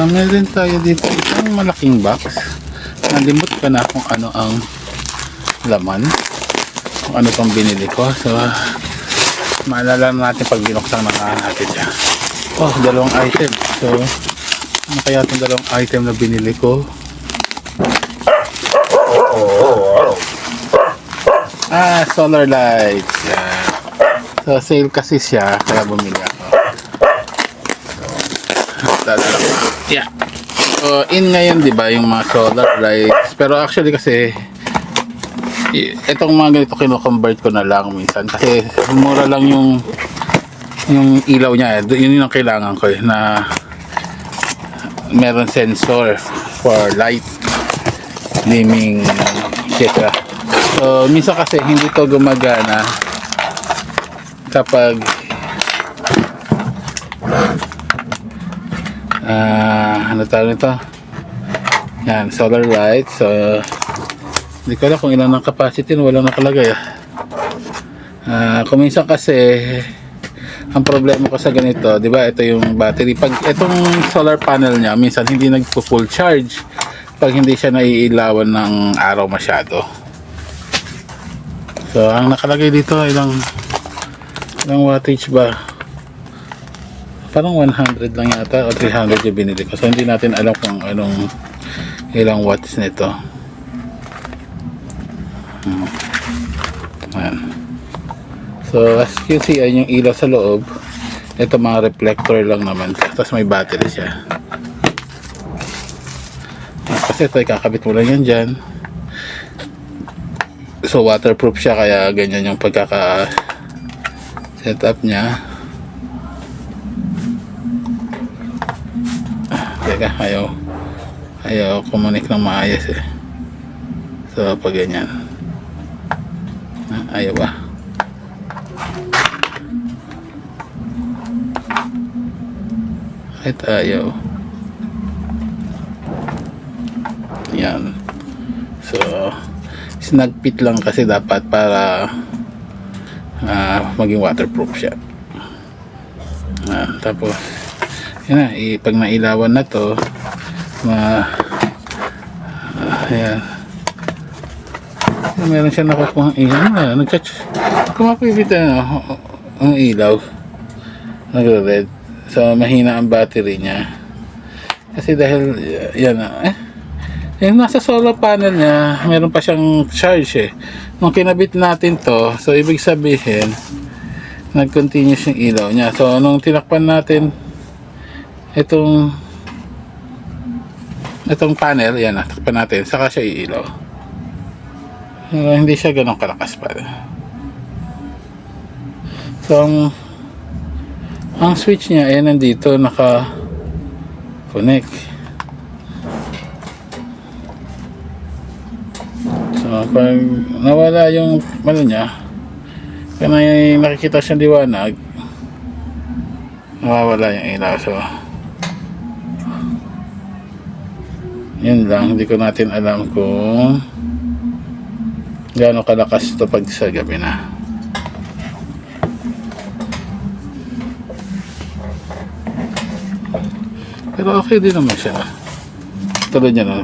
So meron tayo dito isang malaking box. Nalimot ka na kung ano ang laman, kung ano pang binili ko. So maalala natin pag binuksan na natin siya. Oh, dalawang item. So ano kaya itong dalawang item na binili ko? Solar lights. Yan. So sale kasi siya, kaya bumili ako. Yeah. So in ngayon 'di ba yung mga solar lights, pero actually kasi itong mga ganito kino-convert ko na lang minsan kasi mura lang yung ilaw niya. Yun yung kailangan ko na meron sensor for light, dimming, etc. So minsan kasi hindi to gumagana kapag ano tawag nito? Yan, solar light. So hindi ko alam kung ilan ang capacity, walang nakalagay. Kung minsan kasi ang problema ko sa ganito, di ba, ito yung battery. Pag itong solar panel niya, minsan hindi nagpo-full charge pag hindi siya naiilawan ng araw masyado. So ang nakalagay dito ilang wattage ba? Parang 100 lang yata o 300 yung binili ko. So hindi natin alam kung anong ilang watts nito. Ayan. So as you see, ay yung ilaw sa loob. Ito mga reflector lang naman. Tapos may battery siya. Kasi ito ikakabit mo lang yan dyan. So waterproof siya, kaya ganyan yung pagkaka setup niya. Teka, ayaw kumunik ng maayos eh. So pag ganyan, ayaw ba? Kahit ayaw. Yan. So snag-fit lang kasi dapat para maging waterproof siya. Tapos yun na, pag nailawan na to, ayan, meron siya nakukuha ilaw. Kumapipit ang ilaw, nagre-red. So mahina ang battery niya kasi dahil yan yung nasa solar panel niya, meron pa siyang charge eh. Nung kinabit natin to, so ibig sabihin nag-continuous yung ilaw niya. So nung tinakpan natin itong panel, yan, takpan natin, saka siya iilaw. Hindi siya ganun kalakas pa. So ang switch niya ay nandito, naka connect. So pag nawala yung ano niya, kaya nakikita siyang liwanag, nawawala yung ilaw. So yun lang, hindi ko natin alam kung gaano kalakas ito pag sa gabi na. Pero okay din naman siya. Tulad niya na,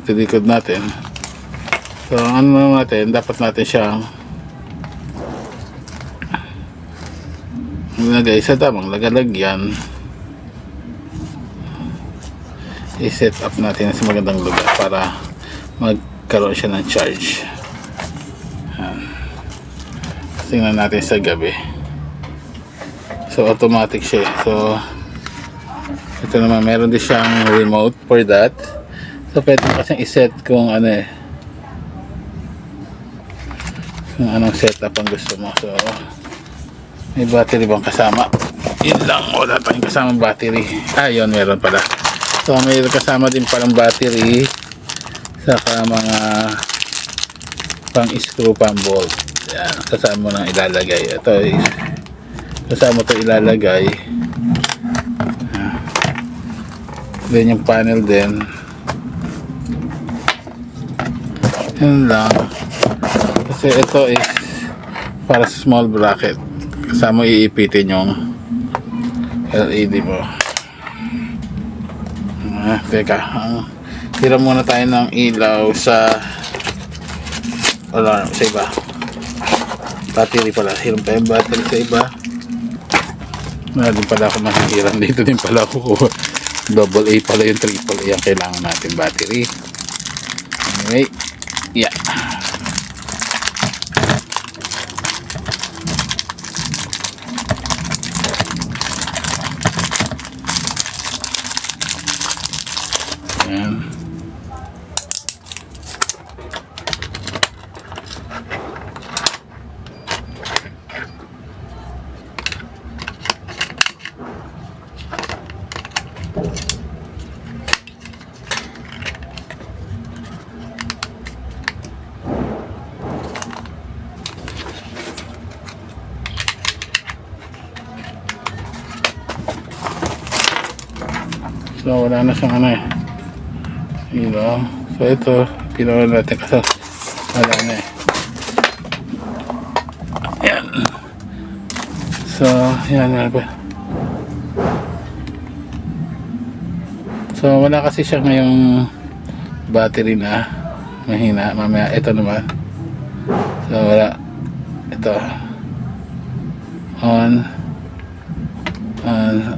tilikod natin. So ano natin, dapat natin siyang ilagay sa tamang lagalagyan. I-set up natin sa magandang lugar para magkaroon siya ng charge. Tingnan natin sa gabi. So automatic siya. So ito naman, meron din siyang remote for that. So pwede kasi i-set kung ano eh, kung anong setup ang gusto mo. So may battery bang kasama? Yun lang, wala tayong kasamang battery. Yun, meron pala. So may kasama din palang battery, saka mga pang screw, pang bolt. Yan, kasama mo nang ilalagay. Ito kasama ito ilalagay. Then yung panel din, yun lang. Kasi ito is para sa small bracket, kasama iipitin yung LED mo. Teka. Tira muna tayo ng ilaw sa alarm sa iba. Battery pala. Hiram tayo yung battery sa iba. Wala din pala ako mahihiram. Dito din pala ako. Double A pala yung triple A ang kailangan natin battery. Anyway. Yeah. Ayan. So wala na siyang ano eh. Ilaw. So ito, pinawa natin kasi wala na eh. Yan. So, yan na ba. So wala kasi siya ngayong battery na mahina. Mamaya ito naman. So wala. Ito. On.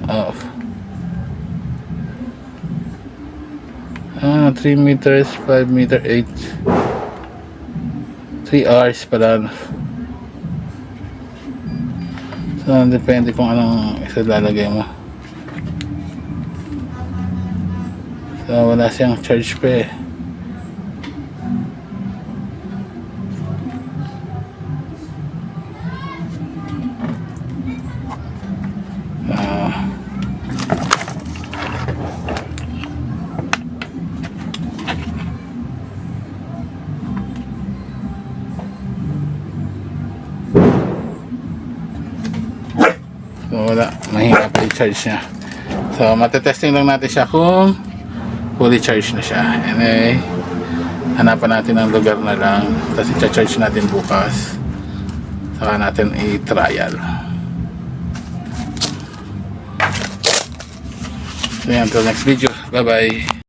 Off. 3 meters, 5 meter, 8 3 hours pala. So depende kung anong isa lalagay mo. So wala siyang charge pa eh. So wala, mahina pa yung charge niya. So matetesting lang natin siya kung fully charged na siya. Anyway, hanapan natin ng lugar na lang. Tapos i-charge natin bukas. Saka natin i-trial. So yan, until next video. Bye bye.